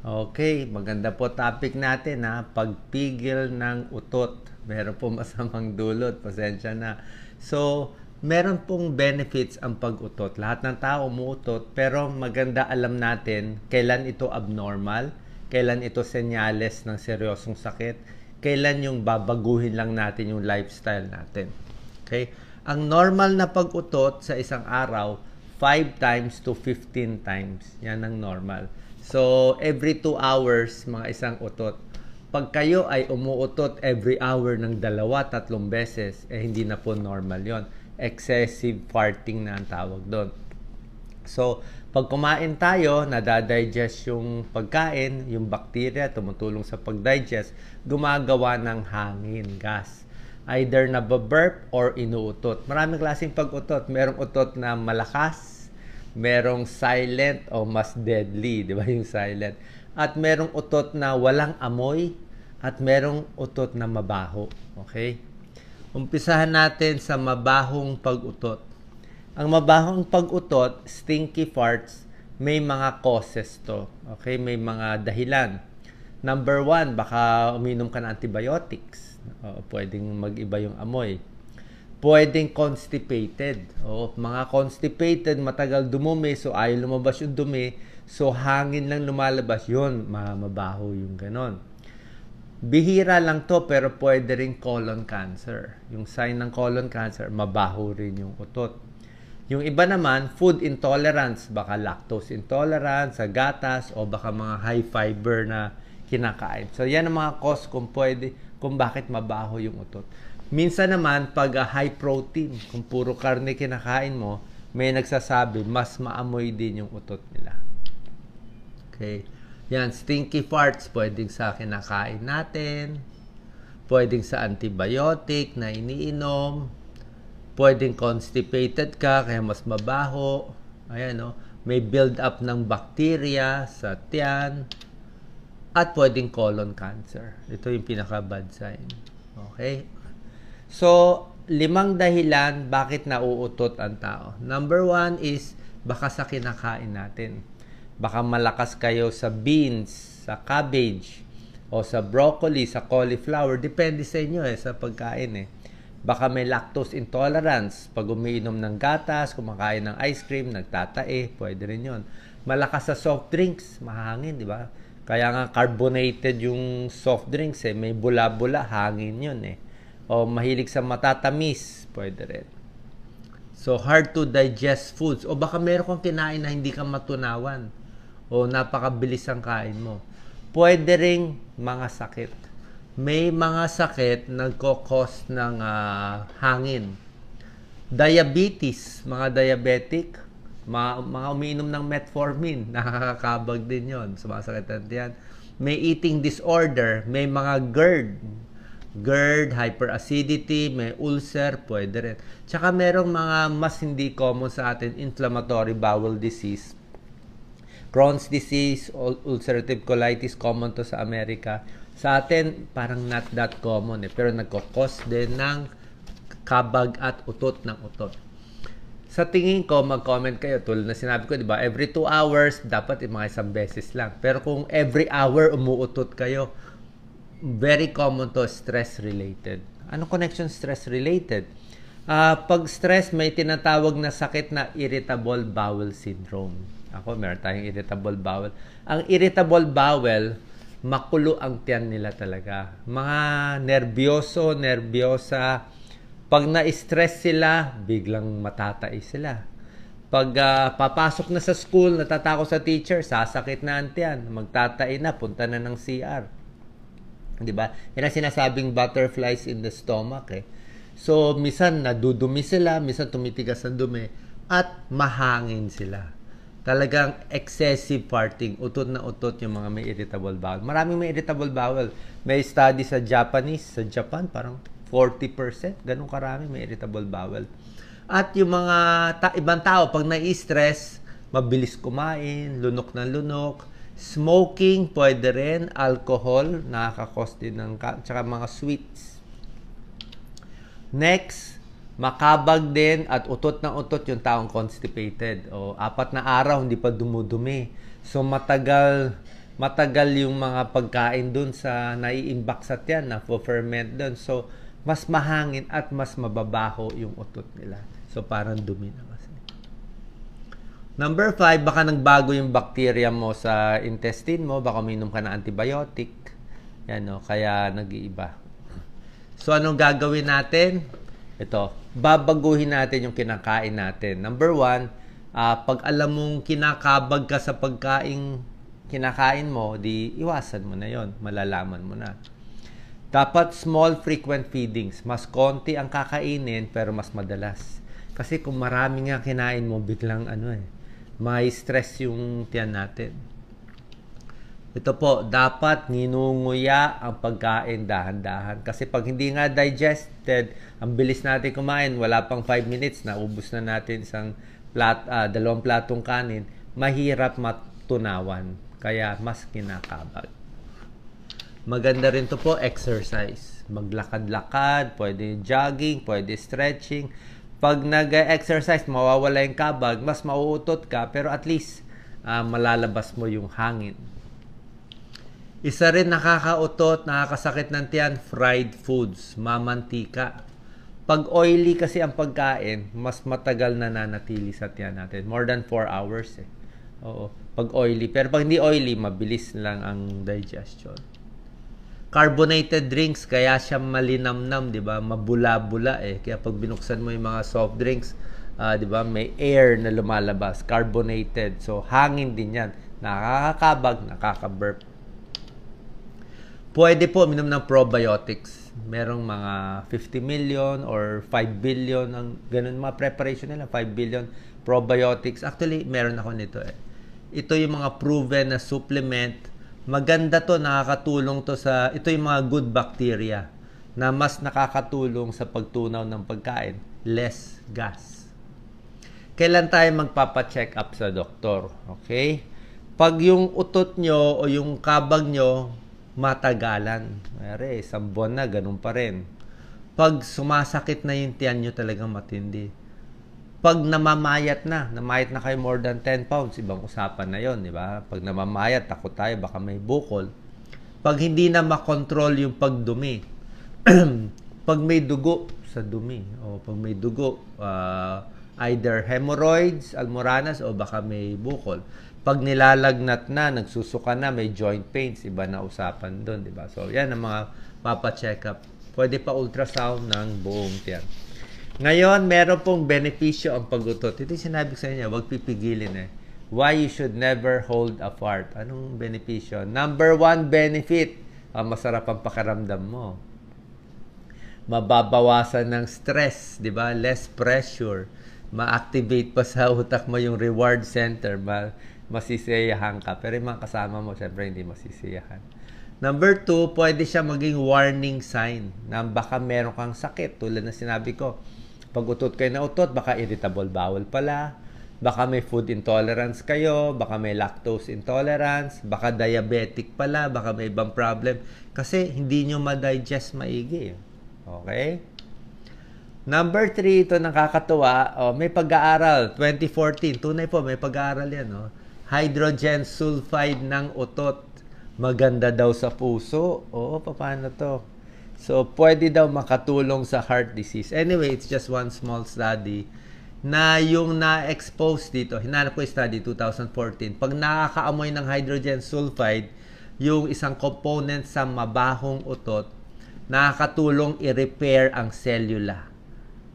Okay, maganda po topic natin ha. Pagpigil ng utot. Meron po masamang dulot. Pasensya na. So, meron pong benefits ang pag-utot. Lahat ng tao umuutot, pero maganda alam natin kailan ito abnormal, kailan ito senyales ng seryosong sakit, kailan yung babaguhin lang natin yung lifestyle natin. Okay? Ang normal na pag-utot sa isang araw, 5 times to 15 times. Yan ang normal. So, every 2 hours, mga isang utot. Pag kayo ay umuutot every hour ng 2-3 beses, hindi na po normal yon. Excessive farting na ang tawag doon. So, pag kumain tayo, nadadigest yung pagkain, yung bacteria, tumutulong sa pag-digest, gumagawa ng hangin, gas. Either nababurp or inuutot. Maraming klaseng pag-utot. Merong utot na malakas, merong silent o mas deadly, di ba yung silent? At merong utot na walang amoy at merong utot na mabaho. Okay? Umpisahan natin sa mabahong pag-utot. Ang mabahong pag-utot, stinky farts, may mga causes to. Okay? May mga dahilan. Number 1, baka uminom ka ng antibiotics. Pwedeng mag-iba yung amoy. Pwedeng constipated. Mga constipated, matagal dumumi, so ayaw lumabas yung dumi, so hangin lang lumalabas, yun, mabaho yung ganon. Bihira lang to, pero pwede rin colon cancer. Yung sign ng colon cancer, mabaho rin yung utot. Yung iba naman, food intolerance, baka lactose intolerance sa gatas, o baka mga high fiber na kinakain. So yan ang mga cause kung bakit mabaho yung utot. Minsan naman, pag high protein, kung puro karne kinakain mo, may nagsasabi, mas maamoy din yung utot nila. Okay. Yan, stinky farts, pwedeng sa kinakain natin, pwedeng sa antibiotic na iniinom, pwedeng constipated ka, kaya mas mabaho. Ayan, no? May build up ng bacteria sa tiyan, at pwedeng colon cancer. Ito yung pinaka-bad sign. Okay? So, 5 dahilan bakit nauutot ang tao. Number 1 is baka sa kinakain natin. Baka malakas kayo sa beans, sa cabbage, o sa broccoli, sa cauliflower. Depende sa inyo sa pagkain Baka may lactose intolerance. Pag umiinom ng gatas, kumakain ng ice cream, nagtatae, pwede rin yun. Malakas sa soft drinks, mahangin, di ba? Kaya nga carbonated yung soft drinks may bula-bula, hangin yun O mahilig sa matatamis, pwede rin. So, hard to digest foods. O baka meron kang kinain na hindi ka matunawan. O napakabilis ang kain mo. Pwede ring mga sakit. May mga sakit nagkokos ng hangin. Diabetes, mga diabetic, mga umiinom ng metformin, nakakakabag din yon, sumasakit ang tiyan. May eating disorder, may mga GERD, hyperacidity, may ulcer, pwede rin. Tsaka merong mga mas hindi common sa atin, inflammatory bowel disease, Crohn's disease, ulcerative colitis, common to sa Amerika. Sa atin, parang not that common pero nagkakos din ng kabag at utot ng utot. Sa tingin ko, mag-comment kayo. Tulad na sinabi ko, di ba? Every 2 hours, dapat mga isang beses lang. Pero kung every hour umuutot kayo, very common to stress-related. Anong connection stress-related? Pag stress, may tinatawag na sakit na irritable bowel syndrome. Meron tayong irritable bowel. Ang irritable bowel, makulo ang tiyan nila talaga. Mga nervyoso, nervyosa, pag na-stress sila, biglang matatai sila. Pag papasok na sa school, natatakot sa teacher, sasakit na ang tiyan, magtatai na, punta na ng CR. Diba? Yan ang sinasabing butterflies in the stomach So, minsan nadudumi sila, minsan tumitigas ang dumi, at mahangin sila. Talagang excessive farting, utot na utot yung mga may irritable bowel. Maraming may irritable bowel. May study sa Japan, parang 40%, ganun karami may irritable bowel. At yung mga ibang tao, pag na-stress, mabilis kumain, lunok na lunok. Smoking, pwede rin. Alcohol, nakakakos din ng tsaka mga sweets. Next, makabag din at utot ng utot yung taong constipated. 4 na araw, hindi pa dumudumi. So, matagal matagal yung mga pagkain dun sa naiimbak sa tiyan na ferment dun. So, mas mahangin at mas mababaho yung utot nila. So, parang dumi na kasi. Number 5, baka nagbago yung bacteria mo sa intestine mo. Baka uminom ka ng antibiotic. Yan, no? Kaya nag-iiba. So, anong gagawin natin? Ito, babaguhin natin yung kinakain natin. Number 1, pag alam mong kinakabag ka sa kinakain mo, di iwasan mo na yon, malalaman mo na. Dapat small frequent feedings. Mas konti ang kakainin pero mas madalas. Kasi kung marami nga kinain mo, biglang may stress yung tiyan natin. Ito po, dapat ninunguya ang pagkain dahan-dahan. Kasi pag hindi nga digested, ang bilis natin kumain, wala pang 5 minutes, naubos na natin dalawang platong kanin, mahirap matunawan. Kaya mas kinakabag. Maganda rin to po, exercise. Maglakad-lakad, pwede jogging, pwede stretching. Pag nag-exercise, mawawala yung kabag, mas mauutot ka, pero at least malalabas mo yung hangin. Isa rin nakakautot, nakakasakit ng tiyan, fried foods, mamantika. Pag oily kasi ang pagkain, mas matagal na nanatili sa tiyan natin. More than 4 hours Oo, pag oily. Pero pag hindi oily, mabilis lang ang digestion. Carbonated drinks, kaya siya malinamnam, di ba? Mabula-bula Kaya pag binuksan mo yung mga soft drinks, di ba? May air na lumalabas, carbonated. So, hangin din yan. Nakakakabag, nakaka-burp. Pwede po uminom ng probiotics. Merong mga 50 million or 5 billion ang ganun mga preparation nila, 5 billion probiotics. Actually, meron ako nito Ito yung mga proven na supplement. Maganda to, nakakatulong to ito yung mga good bacteria na mas nakakatulong sa pagtunaw ng pagkain. Less gas. Kailan tayo magpapa-check up sa doktor? Okay? Pag yung utot nyo o yung kabag nyo matagalan. Mayroon, 1 buwan na, ganun pa rin. Pag sumasakit na yung tiyan nyo, talagang matindi. Pag namayat na kayo more than 10 pounds, ibang usapan na yon, di ba? Pag namamayat, takot tayo, baka may bukol. Pag hindi na makontrol yung pagdumi, pag may dugo sa dumi, o pag may dugo, either hemorrhoids, almoranas, o baka may bukol. Pag nilalagnat na, nagsusuka na, may joint pains, iba na usapan doon, di ba? So, yan ang mga mapa-check up. Pwede pa ultrasound ng buong tiyan. Ngayon, meron pong benepisyo ang pag-utot. Ito yung sinabi ko sa inyo, huwag pipigilin Why you should never hold a fart. Anong benepisyo? Number 1 benefit, masarap ang pakiramdam mo. Mababawasan ng stress, di ba? Less pressure. Ma-activate pa sa utak mo yung reward center. Masisiyahan ka. Pero yung mga kasama mo, syempre hindi masisiyahan. Number 2, pwede siya maging warning sign na baka meron kang sakit. Tulad na sinabi ko, pag utot kayo na utot, baka irritable bowel pala, baka may food intolerance kayo, baka may lactose intolerance, baka diabetic pala, baka may ibang problem. Kasi hindi nyo ma-digest maigi. Okay? Number 3, ito nakakatuwa, may pag-aaral, 2014, tunay po, may pag-aaral yan. Hydrogen sulfide ng utot. Maganda daw sa puso. Paano to? So, pwede daw makatulong sa heart disease. Anyway, it's just one small study na yung na-expose dito. Hinanap ko yung study, 2014. Pag nakakaamoy ng hydrogen sulfide, yung isang component sa mabahong utot, nakakatulong i-repair ang cellula.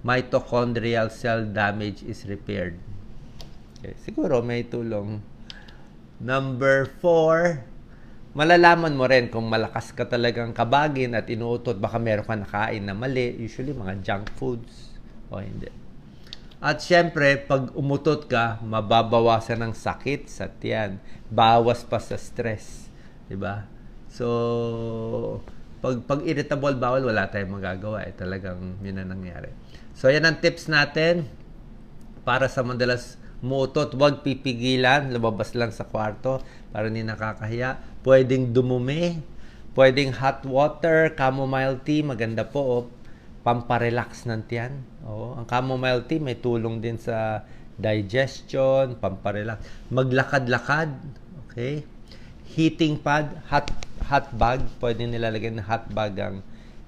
Mitochondrial cell damage is repaired. Okay, siguro may tulong. Number 4, malalaman mo rin kung malakas ka talagang kabagin at inuutot, baka meron ka nakain na mali, usually mga junk foods o hindi. At syempre, pag umutot ka, mababawasan ng sakit sa tiyan, bawas pa sa stress, di ba? So, pag irritable bowel, wala tayong magagawa, talagang yun ang nangyari. So, yan ang tips natin para sa madalas umuutot, huwag pipigilan, lumabas lang sa kwarto para hindi nakakahiya. Pwedeng dumumi, pwedeng hot water, chamomile tea, maganda po, pamparelax ng tiyan. Ang chamomile tea may tulong din sa digestion, pamparelax. Maglakad-lakad, okay? heating pad, hot bag. Pwede nilalagay ng hot bag ang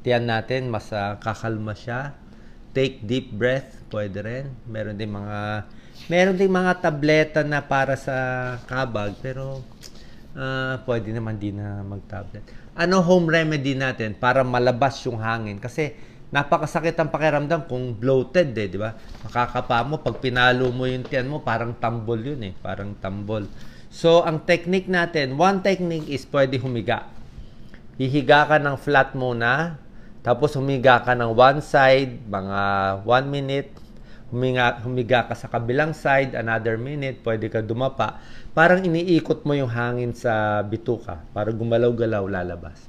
tiyan natin. Mas kakalma siya. Take deep breath. Pwede rin. Meron din mga tableta na para sa kabag. Pero pwede naman din na mag-tablet. Ano home remedy natin para malabas yung hangin? Kasi napakasakit ang pakiramdam kung bloated di ba? Makakapa mo, pag pinalo mo yung tiyan mo, parang tambol yun parang tambol. So, ang technique natin, one technique is pwede humiga. Hihiga ka ng flat muna, tapos humiga ka ng one side, mga 1 minute, humiga ka sa kabilang side, another minute, pwede ka dumapa. Parang iniikot mo yung hangin sa bituka para gumalaw-galaw, lalabas.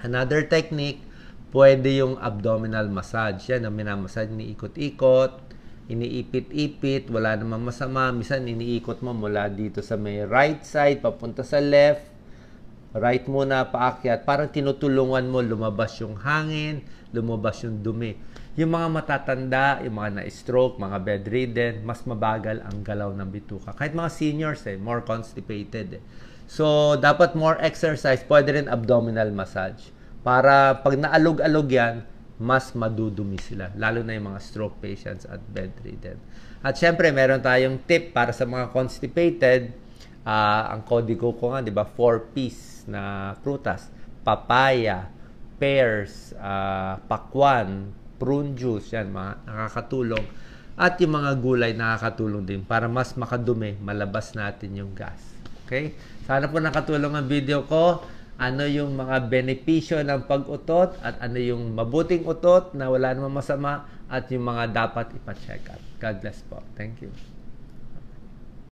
Another technique, pwede yung abdominal massage. Yan ang minamassage, iniikot-ikot, iniipit-ipit, wala namang masama. Minsan, iniikot mo mula dito sa may right side, papunta sa left, right muna, paakyat. Parang tinutulungan mo lumabas yung hangin, lumabas yung dumi. Yung mga matatanda, yung mga na-stroke, mga bedridden, mas mabagal ang galaw ng bituka. Kahit mga seniors, more constipated. So, dapat more exercise, pwede rin abdominal massage. Para pag naalog-alog yan, mas madudumi sila. Lalo na yung mga stroke patients at bedridden. At syempre, meron tayong tip para sa mga constipated. Ang kodigo ko nga, di ba, 4Ps na prutas. Papaya, pears, pakwan, prune juice, yan, mga nakakatulong. At yung mga gulay nakakatulong din para mas makadumi, malabas natin yung gas. Okay? Sana po nakatulong ang video ko. Ano yung mga benepisyo ng pag-utot at ano yung mabuting utot na wala namang masama at yung mga dapat ipa-check up. God bless po. Thank you.